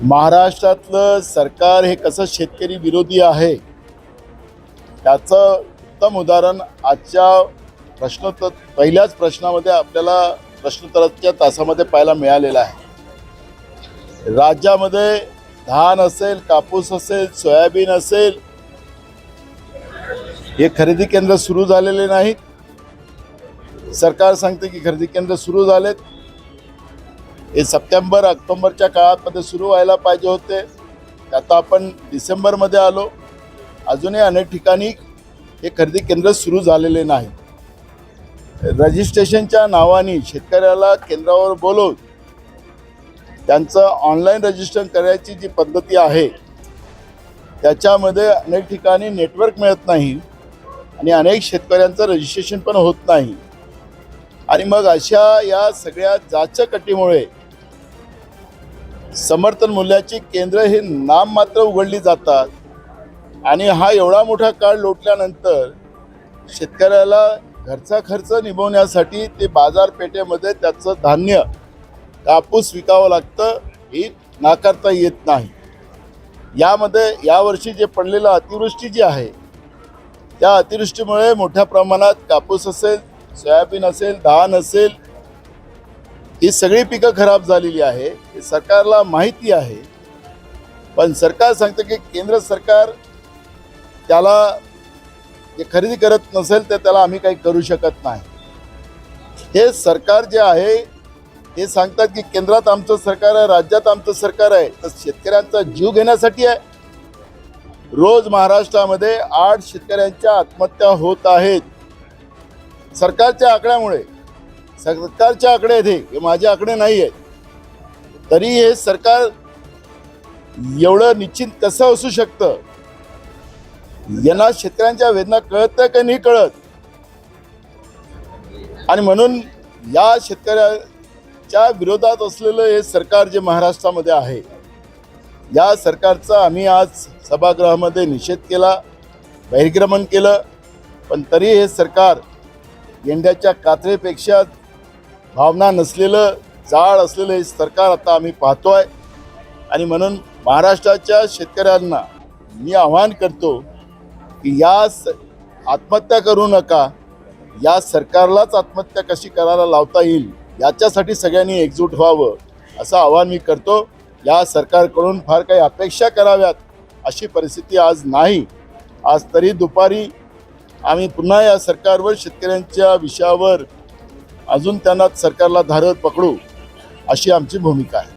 महाराष्ट्रातलं सरकार हे कसं शेतकरी विरोधी आहे त्याचं उत्तम उदाहरण आजच्या पहिल्याच प्रश्नामध्ये आपल्याला प्रश्नोत्तराच्या तासामध्ये पाहायला मिळालेलं आहे। राज्यामध्ये धान असेल, कापूस असेल, सोयाबीन असेल, हे खरेदी केंद्र सुरू झालेले नाहीत। सरकार सांगते की खरेदी केंद्र सुरू झालेत, हे सप्टेंबर ऑक्टोबरच्या काळामध्ये सुरू व्हायला पाहिजे होते। आता आपण डिसेंबरमध्ये आलो, अजूनही अनेक ठिकाणी हे खरेदी केंद्र सुरू झालेले नाही। रजिस्ट्रेशनच्या नावाने शेतकऱ्याला केंद्रावर बोलवून त्यांचं ऑनलाईन रजिस्ट्रेशन करायची जी पद्धती आहे त्याच्यामध्ये अनेक ठिकाणी नेटवर्क मिळत नाही आणि अनेक शेतकऱ्यांचं रजिस्ट्रेशन पण होत नाही। आणि मग अशा या सगळ्या जाचकटीमुळे समर्थन मूल्याची केंद्र हे नाम मात्र उघडली जातात आणि हा एवढा मोठा काळ लोटल्यानंतर शेतकऱ्याला घरचा खर्च निभवण्यासाठी ते बाजारपेठेमध्ये त्याचं धान्य कापूस विकावं लागतं, हे नाकारता येत नाही। यामध्ये यावर्षी जे पडलेलं अतिवृष्टी जी आहे त्या अतिवृष्टीमुळे मोठ्या प्रमाणात कापूस असेल, सोयाबीन असेल, धान असेल, ही सगळी पिकं खराब झालेली आहे। हे सरकारला माहिती आहे, पण सरकार सांगते की केंद्र सरकार त्याला जे खरेदी करत नसेल तर त्याला आम्ही काही करू शकत नाही। हे सरकार जे आहे हे सांगतात की केंद्रात आमचं सरकार आहे, राज्यात आमचं सरकार आहे, तर शेतकऱ्यांचा जीव घेण्यासाठी आहे। रोज महाराष्ट्रामध्ये 8 शेतकऱ्यांच्या आत्महत्या होत आहेत सरकारच्या आकड्यामुळे। सरकारचे आकडे आहेत, हे माझे आकडे नाही आहेत। तरी हे सरकार एवढं निश्चित कसं असू शकतं? यांना शेतकऱ्यांच्या वेदना कळत का नाही कळत? आणि म्हणून या शेतकऱ्याच्या विरोधात असलेलं हे सरकार जे महाराष्ट्रामध्ये आहे, या सरकारचा आम्ही आज सभागृहामध्ये निषेध केला, बहिर्गमन केलं। पण तरी हे सरकार गेंड्याच्या कातरेपेक्षा भावना नसलेलं, जाळ असलेलं हे सरकार आता आम्ही पाहतोय। आणि म्हणून महाराष्ट्राच्या शेतकऱ्यांना मी आवाहन करतो की या आत्महत्या करू नका, या सरकारलाच आत्महत्या कशी करायला लावता येईल याच्यासाठी सगळ्यांनी एकजूट व्हावं असं आवाहन मी करतो। या सरकारकडून फार काही अपेक्षा कराव्यात अशी परिस्थिती आज नाही। आज तरी दुपारी आम्ही पुन्हा या सरकारवर, शेतकऱ्यांच्या विषयावर अजून त्यांना सरकारला धारत पकडू अशी आमची भूमिका आहे।